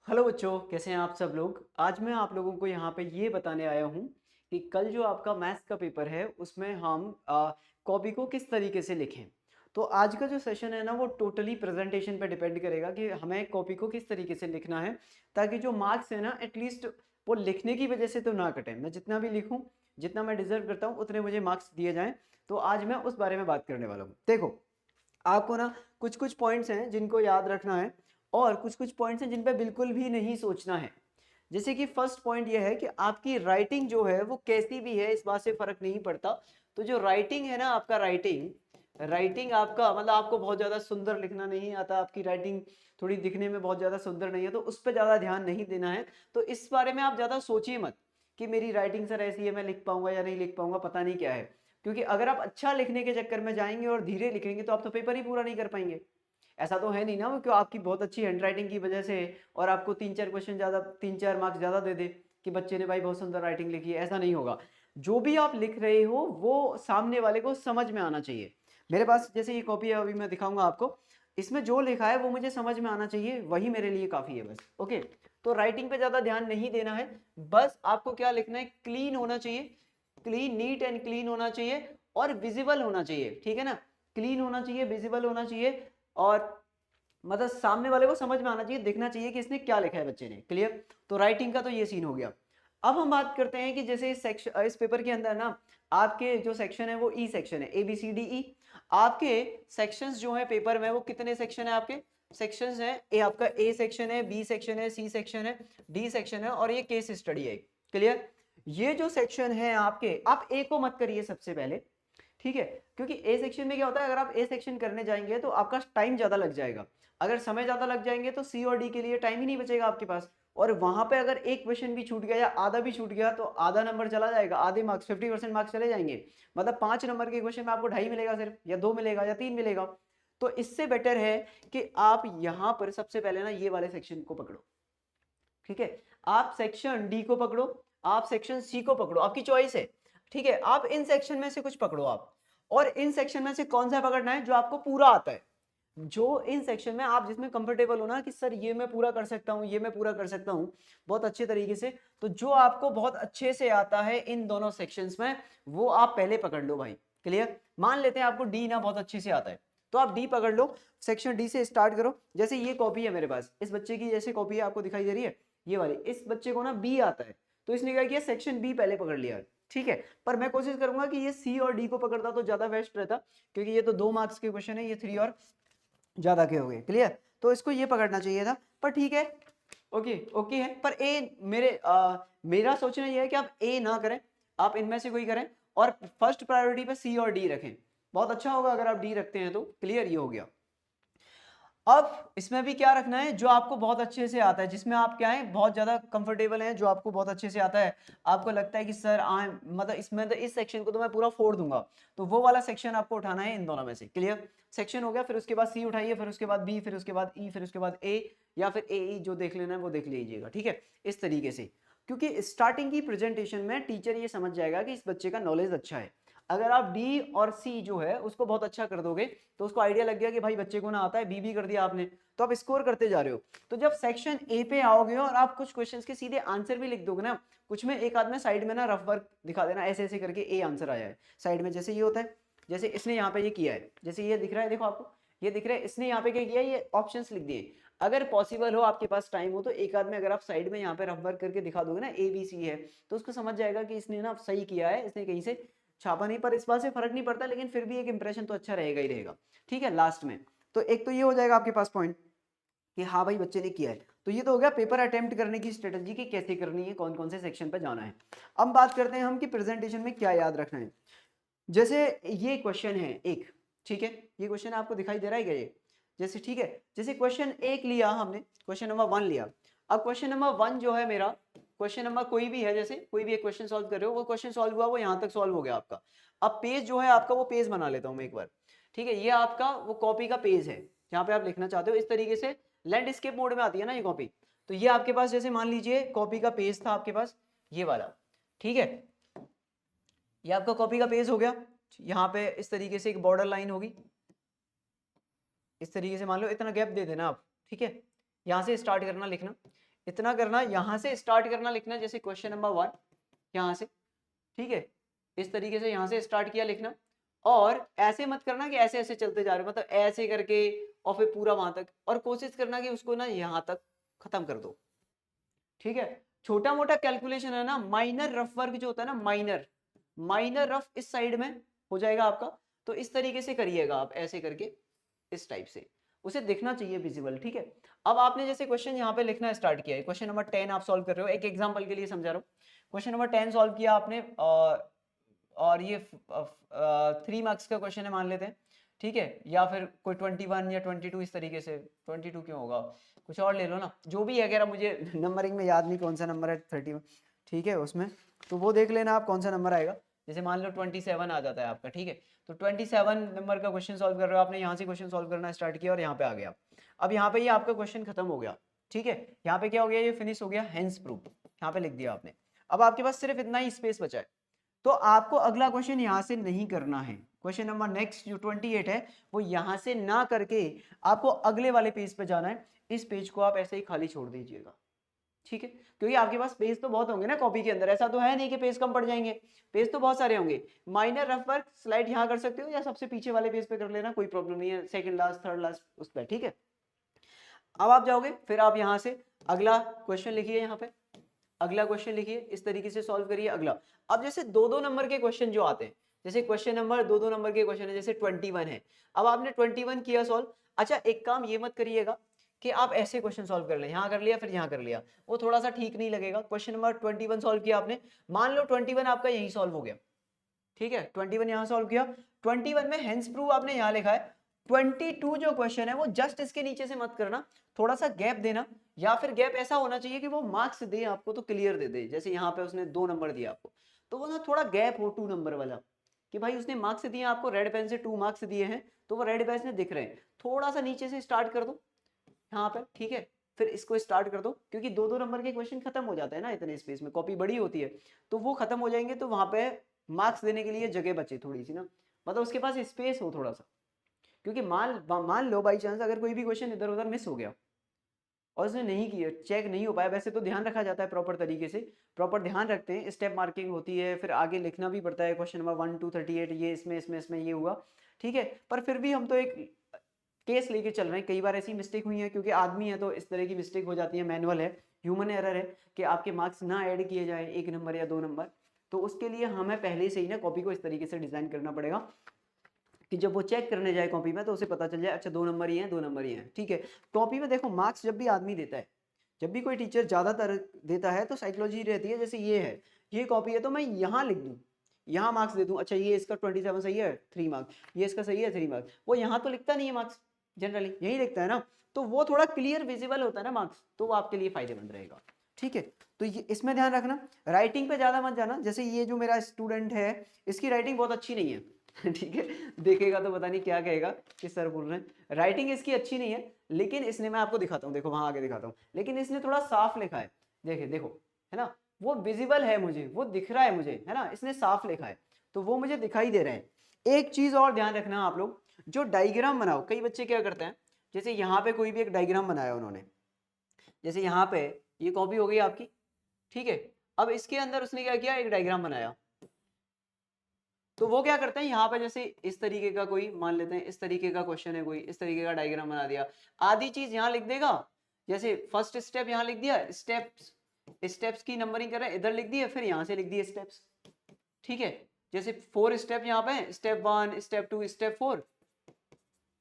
Hello बच्चों, कैसे हैं आप सब लोग। आज मैं आप लोगों को यहाँ पे ये बताने आया हूँ कि कल जो आपका मैथ्स का पेपर है उसमें हम कॉपी को किस तरीके से लिखें। तो आज का जो सेशन है ना वो टोटली प्रेजेंटेशन पे डिपेंड करेगा कि हमें कॉपी को किस तरीके से लिखना है, ताकि जो मार्क्स है ना एटलीस्ट वो लिखने की वजह से तो ना कटे। मैं जितना भी लिखूँ, जितना मैं डिजर्व करता हूँ उतने मुझे मार्क्स दिए जाएँ। तो आज मैं उस बारे में बात करने वाला हूँ। देखो, आपको ना कुछ कुछ पॉइंट्स हैं जिनको याद रखना है और कुछ कुछ पॉइंट्स हैं जिन पे बिल्कुल भी नहीं सोचना है। जैसे कि फर्स्ट पॉइंट ये है कि आपकी राइटिंग जो है वो कैसी भी है इस बात से फर्क नहीं पड़ता। तो जो राइटिंग है ना, आपका राइटिंग राइटिंग आपका मतलब आपको बहुत ज़्यादा सुंदर लिखना नहीं आता, आपकी राइटिंग थोड़ी दिखने में बहुत ज़्यादा सुंदर नहीं है, तो उस पर ज़्यादा ध्यान नहीं देना है। तो इस बारे में आप ज़्यादा सोचिए मत कि मेरी राइटिंग सर ऐसी है, मैं लिख पाऊंगा या नहीं लिख पाऊंगा, पता नहीं क्या है। क्योंकि अगर आप अच्छा लिखने के चक्कर में जाएंगे और धीरे लिखेंगे तो आप तो पेपर ही पूरा नहीं कर पाएंगे। ऐसा तो है नहीं ना वो कि आपकी बहुत अच्छी हैंडराइटिंग की वजह से और आपको 3-4 क्वेश्चन ज़्यादा, 3-4 मार्क्स ज़्यादा दे दे कि बच्चे ने भाई बहुत सुंदर राइटिंग लिखी है। ऐसा नहीं होगा। जो भी आप लिख रहे हो वो सामने वाले को समझ में आना चाहिए। मेरे पास जैसे ये कॉपी है, अभी मैं दिखाऊंगा आपको। इसमें जो लिखा है वो मुझे समझ में आना चाहिए, वही मेरे लिए काफ़ी है बस। ओके, तो राइटिंग पे ज़्यादा ध्यान नहीं देना है। बस आपको क्या लिखना है, क्लीन होना चाहिए, क्लीन, नीट एंड क्लीन होना चाहिए और विजिबल होना चाहिए। ठीक है ना, क्लीन होना चाहिए, विजिबल होना चाहिए और मतलब सामने वाले को समझ में आना चाहिए, दिखना चाहिए कि इसने क्या लिखा है बच्चे ने। क्लियर। तो राइटिंग का तो ये सीन हो गया। अब हम बात करते हैं कि जैसे इस सेक्शन, इस पेपर के अंदर ना आपके जो सेक्शन है वो ई सेक्शन है, ABCDE। आपके सेक्शंस जो है पेपर में वो कितने सेक्शन है आपके, सेक्शंस हैं। ए आपका ए सेक्शन है, बी सेक्शन है, सी सेक्शन है, डी सेक्शन है और ये केस स्टडी है। क्लियर। ये जो सेक्शन है आपके, आप ए को मत करिए सबसे पहले। ठीक है, क्योंकि ए सेक्शन में क्या होता है, अगर आप ए सेक्शन करने जाएंगे तो आपका टाइम ज्यादा लग जाएगा। अगर समय ज्यादा लग जाएंगे तो सी और डी के लिए टाइम ही नहीं बचेगा आपके पास। और वहां पे अगर एक क्वेश्चन भी छूट गया या आधा भी छूट गया तो आधा नंबर चला जाएगा, आधे मार्क्स, 50% मार्क्स चले जाएंगे। मतलब 5 नंबर के क्वेश्चन में आपको 2.5 मिलेगा सिर्फ, या 2 मिलेगा या 3 मिलेगा। तो इससे बेटर है कि आप यहां पर सबसे पहले ना ये वाले सेक्शन को पकड़ो। ठीक है, आप सेक्शन डी को पकड़ो, आप सेक्शन सी को पकड़ो, आपकी चॉइस है। ठीक है, आप इन सेक्शन में से कुछ पकड़ो आप। और इन सेक्शन में से कौन सा पकड़ना है, जो आपको पूरा आता है, जो इन सेक्शन में आप जिसमें कंफर्टेबल हो ना कि सर ये मैं पूरा कर सकता हूं, ये मैं पूरा कर सकता हूं बहुत अच्छे तरीके से। तो जो आपको बहुत अच्छे से आता है इन दोनों सेक्शंस में, वो आप पहले पकड़ लो भाई। क्लियर। मान लेते हैं आपको डी ना बहुत अच्छे से आता है, तो आप डी पकड़ लो, सेक्शन डी से स्टार्ट करो। जैसे ये कॉपी है मेरे पास, इस बच्चे की जैसे कॉपी है आपको दिखाई दे रही है ये वाली, इस बच्चे को ना बी आता है, तो इसने क्या किया, सेक्शन बी पहले पकड़ लिया। ठीक है, पर मैं कोशिश करूंगा कि ये सी और डी को पकड़ता तो ज्यादा बेस्ट रहता, क्योंकि ये तो 2 मार्क्स के क्वेश्चन है, ये 3 और ज्यादा के हो गए। क्लियर। तो इसको ये पकड़ना चाहिए था, पर ठीक है, ओके ओके है। पर ए मेरा सोचना ये है कि आप ए ना करें, आप इनमें से कोई करें और फर्स्ट प्रायोरिटी पे सी और डी रखें। बहुत अच्छा होगा अगर आप डी रखते हैं तो। क्लियर, ये हो गया। अब इसमें भी क्या रखना है, जो आपको बहुत अच्छे से आता है, जिसमें आप क्या है बहुत ज्यादा कंफर्टेबल हैं, जो आपको बहुत अच्छे से आता है। आपको लगता है कि सर मतलब इसमें तो इस सेक्शन को तो मैं पूरा फोड़ दूंगा, तो वो वाला सेक्शन आपको उठाना है इन दोनों में से। क्लियर। सेक्शन हो गया, फिर उसके बाद सी उठाइए, फिर उसके बाद बी, फिर उसके बाद ई, फिर उसके बाद ए, या फिर ए ई, जो देख लेना है वो देख लीजिएगा। ठीक है, इस तरीके से। क्योंकि स्टार्टिंग की प्रेजेंटेशन में टीचर ये समझ जाएगा कि इस बच्चे का नॉलेज अच्छा है। अगर आप डी और सी जो है उसको बहुत अच्छा कर दोगे तो उसको आइडिया लग गया कि भाई बच्चे को ना आता है, बी भी कर दिया आपने, तो आप स्कोर करते जा रहे हो। तो जब सेक्शन ए पे आओगे और आप कुछ क्वेश्चंस के सीधे आंसर भी लिख दोगे ना, कुछ में एक आध में साइड में ना रफ वर्क दिखा देना, ऐसे ऐसे करके ए आंसर आया है साइड में, जैसे ये होता है, जैसे इसने यहाँ पे ये किया है, जैसे ये दिख रहा है, देखो आपको ये दिख रहा है, इसने यहाँ पे क्या किया, ये ऑप्शंस लिख दिए। अगर पॉसिबल हो, आपके पास टाइम हो, तो एक आध में अगर आप साइड में यहाँ पे रफ वर्क करके दिखा दोगे ना ABC है, तो उसको समझ जाएगा कि इसने ना सही किया है, इसने कहीं से छापा नहीं। पर इस बात से फर्क नहीं पड़ता, लेकिन फिर भी एक इंप्रेशन तो अच्छा रहेगा ही रहेगा। ठीक है, लास्ट में। तो एक तो ये हो जाएगा आपके पास पॉइंट कि हाँ भाई बच्चे ने किया है। तो ये तो हो गया पेपर अटेम्प्ट करने की स्ट्रेटजी की, कैसे करनी है, कौन कौन से सेक्शन पर जाना है। अब बात करते हैं हम कि प्रेजेंटेशन में क्या याद रखना है। जैसे ये क्वेश्चन है एक, ठीक है, ये क्वेश्चन आपको दिखाई दे रहा है क्या ये, जैसे ठीक है, जैसे क्वेश्चन एक लिया हमने, क्वेश्चन नंबर 1 लिया। अब क्वेश्चन नंबर 1 जो है मेरा, क्वेश्चन नंबर कोई भी है, जैसे कोई भी एक क्वेश्चन सॉल्व कर रहे हो, वो क्वेश्चन सॉल्व हुआ, वो यहां तक सॉल्व हो गया आपका। अब पेज जो है आपका, वो पेज बना लेता हूं मैं एक बार। ठीक है, ये आपका वो कॉपी का पेज है जहां पे आप लिखना चाहते हो। इस तरीके से लैंडस्केप मोड में आती है ना ये कॉपी। तो ये आपके पास, जैसे मान लीजिए कॉपी का पेज था आपके पास ये वाला। ठीक है, ये आपका कॉपी का पेज हो गया। यहाँ पे इस तरीके से एक बॉर्डर लाइन होगी, इस तरीके से मान लो, इतना गैप दे देना आप। ठीक है, यहाँ से स्टार्ट करना लिखना। इतना करना, यहाँ से स्टार्ट करना लिखना, जैसे क्वेश्चन नंबर 1 यहाँ से, ठीक है, इस तरीके से यहाँ से स्टार्ट किया लिखना। और ऐसे मत करना कि ऐसे ऐसे चलते जा रहे हो, मतलब ऐसे करके और फिर पूरा वहां तक, और कोशिश करना कि उसको ना यहाँ तक खत्म कर दो, ठीक है। छोटा मोटा कैलकुलेशन है ना, माइनर रफ वर्क जो होता है ना, माइनर माइनर रफ इस साइड में हो जाएगा आपका। तो इस तरीके से करिएगा आप, ऐसे करके इस टाइप से उसे दिखना चाहिए विजिबल, ठीक है। अब आपने जैसे क्वेश्चन यहाँ पे लिखना स्टार्ट किया है, क्वेश्चन नंबर 10 आप सॉल्व कर रहे हो, एक एग्जांपल के लिए समझा रहा हूँ। क्वेश्चन नंबर 10 सॉल्व किया आपने, और ये 3 मार्क्स का क्वेश्चन है मान लेते हैं, ठीक है, या फिर कोई 21 या 22 इस तरीके से, 22 क्यों होगा, कुछ और ले लो ना, जो भी है, अगर मुझे नंबरिंग में याद नहीं कौन सा नंबर है 31, ठीक है, उसमें तो वो देख लेना आप कौन सा नंबर आएगा। जैसे मान लो 27 आ जाता है आपका, ठीक है, तो 27 नंबर का क्वेश्चन सॉल्व कर रहे हो आपने, यहाँ से क्वेश्चन सॉल्व करना स्टार्ट किया और यहाँ पे आ गया। अब यहाँ पे ये आपका क्वेश्चन खत्म हो गया, ठीक है, यहाँ पे क्या हो गया, ये फिनिश हो गया, हेंस प्रूफ यहाँ पे लिख दिया आपने। अब आपके पास सिर्फ इतना ही स्पेस बचा है, तो आपको अगला क्वेश्चन यहाँ से नहीं करना है। क्वेश्चन नंबर नेक्स्ट जो 28 है वो यहाँ से ना करके आपको अगले वाले पेज पे जाना है। इस पेज को आप ऐसे ही खाली छोड़ दीजिएगा, ठीक है, क्योंकि आपके पास पेज तो बहुत होंगे ना कॉपी के अंदर, ऐसा तो है नहीं कि पेज कम पड़ जाएंगे, पेज तो बहुत सारे होंगे। माइनर रफ वर्क स्लाइड यहाँ कर सकते हो या सबसे पीछे वाले पेज पे कर लेना, कोई प्रॉब्लम नहीं है, सेकंड लास्ट थर्ड लास्ट उस पर, ठीक है। अब आप जाओगे, फिर आप यहाँ से अगला क्वेश्चन लिखिए, यहाँ पे अगला क्वेश्चन लिखिए, इस तरीके से सॉल्व करिए अगला। अब जैसे 2-2 नंबर के क्वेश्चन जो आते हैं, जैसे क्वेश्चन नंबर 2-2 नंबर के क्वेश्चन है, जैसे 21 है, अब आपने 21 किया सॉल्व। अच्छा एक काम ये मत करिएगा कि आप ऐसे क्वेश्चन सॉल्व कर लें, यहाँ कर लिया फिर यहाँ कर लिया, वो थोड़ा सा ठीक नहीं लगेगा। क्वेश्चन नंबर 21 सॉल्व किया आपने, मान लो 21 आपका यही सॉल्व हो गया, ठीक है, 21 यहाँ सॉल्व किया, 21 में हेंस प्रूफ आपने यहाँ लिखा है। 22 जो क्वेश्चन है वो जस्ट इसके नीचे से मत करना, थोड़ा सा गैप देना, या फिर गैप ऐसा होना चाहिए कि वो मार्क्स दे आपको तो क्लियर दे दे। जैसे यहाँ पे उसने 2 नंबर दिया आपको, तो वो ना थोड़ा गैप हो 2 नंबर वाला, कि भाई उसने मार्क्स दिए आपको, रेड पेन से 2 मार्क्स दिए हैं, तो वो रेड पेन से दिख रहे हैं, थोड़ा सा नीचे से स्टार्ट कर दो यहाँ पे, ठीक है, फिर इसको स्टार्ट कर दो, क्योंकि 2-2 नंबर के क्वेश्चन खत्म हो जाते हैं ना इतने स्पेस में, कॉपी बड़ी होती है, तो वो खत्म हो जाएंगे, तो वहां पे मार्क्स देने के लिए जगह बचे थोड़ी सी ना, मतलब उसके पास स्पेस हो थोड़ा सा। क्योंकि मान लो बाई चांस अगर कोई भी क्वेश्चन इधर उधर मिस हो गया और उसने नहीं किया, चेक नहीं हो पाया, वैसे तो ध्यान रखा जाता है प्रॉपर तरीके से, प्रॉपर ध्यान रखते हैं, स्टेप मार्किंग होती है, फिर आगे लिखना भी पड़ता है, क्वेश्चन नंबर 1 to 38 ये इसमें इसमें इसमें ये हुआ, ठीक है, पर फिर भी हम तो एक केस लेके चल रहे हैं। कई बार ऐसी मिस्टेक हुई है, क्योंकि आदमी है तो इस तरह की मिस्टेक हो जाती है, मैनुअल है, ह्यूमन एरर है कि आपके मार्क्स ना ऐड किए जाए 1 नंबर या 2 नंबर, तो उसके लिए हमें पहले से ही ना कॉपी को इस तरीके से डिजाइन करना पड़ेगा कि जब वो चेक करने जाए कॉपी में तो उसे पता चल जाए अच्छा 2 नंबर ही हैं, 2 नंबर ही हैं, ठीक है। कॉपी में देखो मार्क्स जब भी आदमी देता है, जब भी कोई टीचर ज़्यादातर देता है तो साइकोलॉजी रहती है, जैसे ये है, ये कॉपी है तो मैं यहाँ लिख दूँ, यहाँ मार्क्स दे दूँ, अच्छा ये इसका 27 सही है 3 मार्क्स, ये इसका सही है 3 मार्क्स, वो यहाँ तो लिखता नहीं है मार्क्स, जनरली यही लिखता है ना, तो वो थोड़ा क्लियर विजिबल होता है ना मार्क्स, तो वो आपके लिए फायदेमंद रहेगा, ठीक है। तो ये इसमें ध्यान रखना, राइटिंग पे ज़्यादा मत जाना। जैसे ये जो मेरा स्टूडेंट है, इसकी राइटिंग बहुत अच्छी नहीं है ठीक है, देखेगा तो पता नहीं क्या कहेगा कि सर बोल रहे हैं, राइटिंग इसकी अच्छी नहीं है, लेकिन इसने, मैं आपको दिखाता हूँ, देखो वहां आगे दिखाता हूँ, लेकिन इसने थोड़ा साफ लिखा है, देखे देखो, है ना, वो विजिबल है मुझे, वो दिख रहा है मुझे, है ना, इसने साफ लिखा है, तो वो मुझे दिखाई दे रहा है। एक चीज और ध्यान रखना आप लोग, जो डायग्राम बनाओ, कई बच्चे क्या करते हैं, जैसे यहाँ पे कोई भी एक डायग्राम बनाया उन्होंने, जैसे यहाँ पे ये कॉपी हो गई आपकी, ठीक है, अब इसके अंदर उसने क्या किया, एक डायग्राम बनाया, तो वो क्या करते हैं यहाँ पे, जैसे इस तरीके का कोई मान लेते हैं, इस तरीके का क्वेश्चन है कोई, इस तरीके का डायग्राम बना दिया, आधी चीज यहाँ लिख देगा, जैसे फर्स्ट स्टेप यहाँ लिख दिया, स्टेप्स स्टेप्स की नंबरिंग कर रहे हैं, इधर लिख दिया, फिर यहाँ से लिख दिए स्टेप्स, ठीक है, जैसे 4 स्टेप यहाँ पे है, स्टेप 1 स्टेप 2 स्टेप 4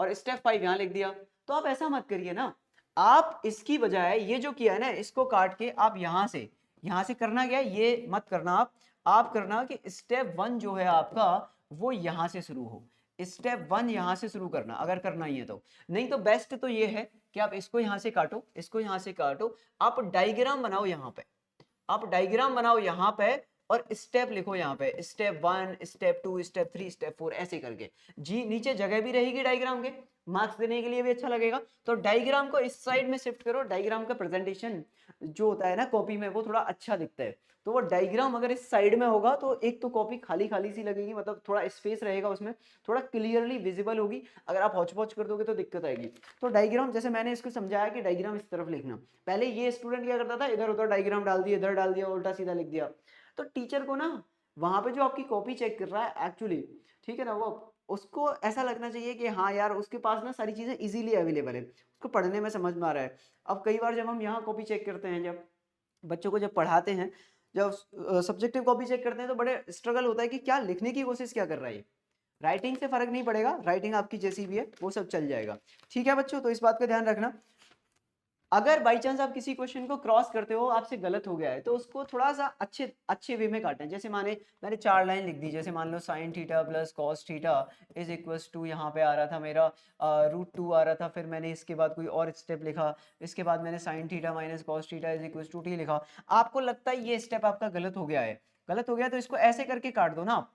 और स्टेप 5 यहाँ लिख दिया। तो आप ऐसा मत करिए ना, आप इसकी बजाय ये जो किया है ना, इसको काट के आप यहाँ से करना क्या है, ये मत करना आप करना कि स्टेप 1 जो है आपका वो यहाँ से शुरू हो, स्टेप 1 यहाँ से शुरू करना, अगर करना ही है तो। नहीं तो बेस्ट तो ये है कि आप इसको यहाँ से काटो, इसको यहाँ से काटो, आप डायग्राम बनाओ यहाँ पे, आप डायग्राम बनाओ यहाँ पे, और स्टेप लिखो यहाँ पे, स्टेप 1, स्टेप 2, स्टेप 3, स्टेप 4 ऐसे करके। जी नीचे जगह भी रहेगी डायग्राम के, मार्क्स देने के लिए भी अच्छा लगेगा। तो डायग्राम को इस साइड में शिफ्ट करो, डायग्राम का प्रेजेंटेशन जो होता है ना कॉपी में वो थोड़ा अच्छा दिखता है। तो वो डायग्राम अगर इस साइड में होगा तो एक तो कॉपी खाली खाली सी लगेगी, मतलब थोड़ा स्पेस रहेगा उसमें, थोड़ा क्लियरली विजिबल होगी। अगर आप हौच पौच कर दोगे तो दिक्कत आएगी। तो डायग्राम जैसे मैंने इसको समझाया कि डायग्राम इस तरफ लिखना, पहले ये स्टूडेंट क्या करता था, इधर उधर डायग्राम डाल दिया, इधर डाल दिया, उल्टा सीधा लिख दिया। तो टीचर को ना वहां पे जो आपकी कॉपी चेक कर रहा है एक्चुअली, ठीक है ना, वो उसको ऐसा लगना चाहिए कि हाँ यार उसके पास ना सारी चीजें इजीली अवेलेबल है, उसको पढ़ने में समझ में आ रहा है। अब कई बार जब हम यहाँ कॉपी चेक करते हैं, जब बच्चों को जब पढ़ाते हैं, जब सब्जेक्टिव कॉपी चेक करते हैं तो बड़े स्ट्रगल होता है कि क्या लिखने की कोशिश क्या कर रहा है। राइटिंग से फर्क नहीं पड़ेगा, राइटिंग आपकी जैसी भी है वो सब चल जाएगा। ठीक है बच्चों, तो इस बात का ध्यान रखना। अगर बाई चांस आप किसी क्वेश्चन को क्रॉस करते हो, आपसे गलत हो गया है, तो उसको थोड़ा सा अच्छे अच्छे वे में काटना है। जैसे मैंने 4 लाइन लिख दी, जैसे मान लो sine theta plus cos theta is equals to, यहाँ पे आ रहा था मेरा √2 आ रहा था, फिर मैंने इसके बाद कोई और स्टेप लिखा, इसके बाद मैंने sine theta minus cos theta is equals to t लिखा। आपको लगता है ये स्टेप आपका गलत हो गया है, गलत हो गया तो इसको ऐसे करके काट दो ना, आप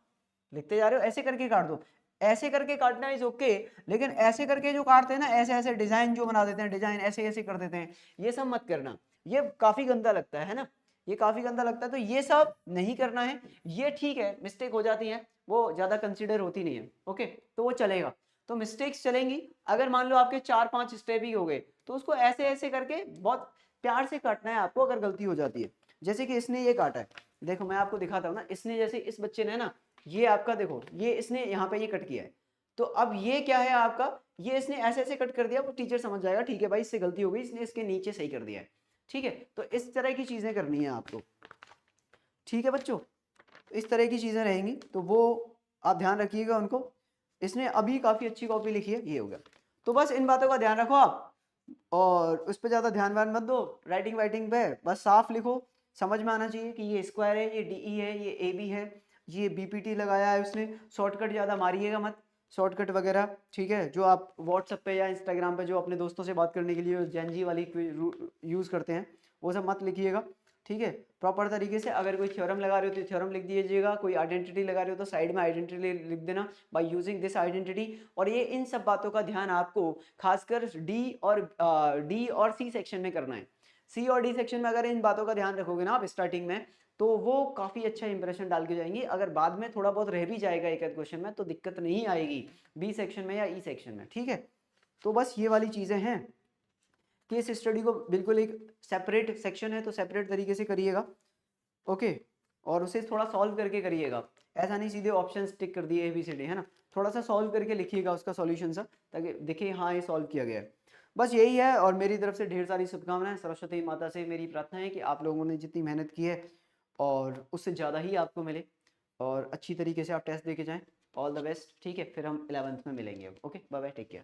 लिखते जा रहे हो ऐसे करके काट दो। ऐसे करके काटना इज ओके, लेकिन ऐसे करके जो काटते हैं ना, ऐसे ऐसे डिजाइन जो बना देते हैं, डिजाइन ऐसे ऐसे कर देते हैं, ये सब मत करना, ये काफी गंदा लगता है ना, ये काफी गंदा लगता है। तो ये सब नहीं करना है। ये ठीक है, मिस्टेक हो जाती है, वो ज्यादा कंसिडर होती नहीं है, ओके, तो वो चलेगा। तो मिस्टेक्स चलेंगी। अगर मान लो आपके 4-5 स्टेप ही हो गए, तो उसको ऐसे ऐसे करके बहुत प्यार से काटना है आपको, अगर गलती हो जाती है। जैसे कि इसने ये काटा है, देखो मैं आपको दिखाता हूँ ना, इसने जैसे इस बच्चे ने ना, ये आपका देखो, ये इसने यहाँ पे ये कट किया है, तो अब ये क्या है आपका, ये इसने ऐसे ऐसे कट कर दिया, वो टीचर समझ जाएगा ठीक है भाई इससे गलती हो गई, इसने इसके नीचे सही कर दिया है। ठीक है, तो इस तरह की चीजें करनी है आपको। ठीक है बच्चों, इस तरह की चीजें रहेंगी, तो वो आप ध्यान रखिएगा उनको। इसने अभी काफी अच्छी कॉपी लिखी है, ये हो गया। तो बस इन बातों का ध्यान रखो आप, और उस पर ज्यादा ध्यान वान मत दो। राइटिंग वाइटिंग पे बस साफ लिखो, समझ में आना चाहिए कि ये स्क्वायर है, ये डीई है, ये ए बी है, ये बीपीटी लगाया है उसने। शॉर्टकट ज़्यादा मारिएगा मत, शॉर्टकट वगैरह, ठीक है, जो आप व्हाट्सएप पे या इंस्टाग्राम पे जो अपने दोस्तों से बात करने के लिए जेनजी वाली यूज़ करते हैं, वो सब मत लिखिएगा। ठीक है, प्रॉपर तरीके से अगर कोई थ्योरम लगा रहे हो तो थ्योरम लिख दीजिएगा, कोई आइडेंटिटी लगा रहे हो तो साइड में आइडेंटिटी लिख देना, बाय यूजिंग दिस आइडेंटिटी। और ये इन सब बातों का ध्यान आपको खासकर डी और सी सेक्शन में करना है। सी और डी सेक्शन में अगर इन बातों का ध्यान रखोगे ना आप स्टार्टिंग में, तो वो काफ़ी अच्छा इंप्रेशन डाल के जाएंगी। अगर बाद में थोड़ा बहुत रह भी जाएगा एक आध क्वेश्चन में तो दिक्कत नहीं आएगी, बी सेक्शन में या ई सेक्शन में। ठीक है, तो बस ये वाली चीज़ें हैं कि इस स्टडी को बिल्कुल एक सेपरेट सेक्शन है तो सेपरेट तरीके से करिएगा, ओके, और उसे थोड़ा सॉल्व करके करिएगा। ऐसा नहीं सीधे ऑप्शन टिक कर दिए ABCD, है ना, थोड़ा सा सॉल्व करके लिखिएगा उसका सॉल्यूशन सा, ताकि दिखे हाँ ये सॉल्व किया गया है। बस यही है, और मेरी तरफ से ढेर सारी शुभकामनाएं। सरस्वती माता से मेरी प्रार्थना है कि आप लोगों ने जितनी मेहनत की है और उससे ज़्यादा ही आपको मिले, और अच्छी तरीके से आप टेस्ट दे के जाएँ। All the best. ठीक है, फिर हम 11th में मिलेंगे। Okay, bye bye, take care.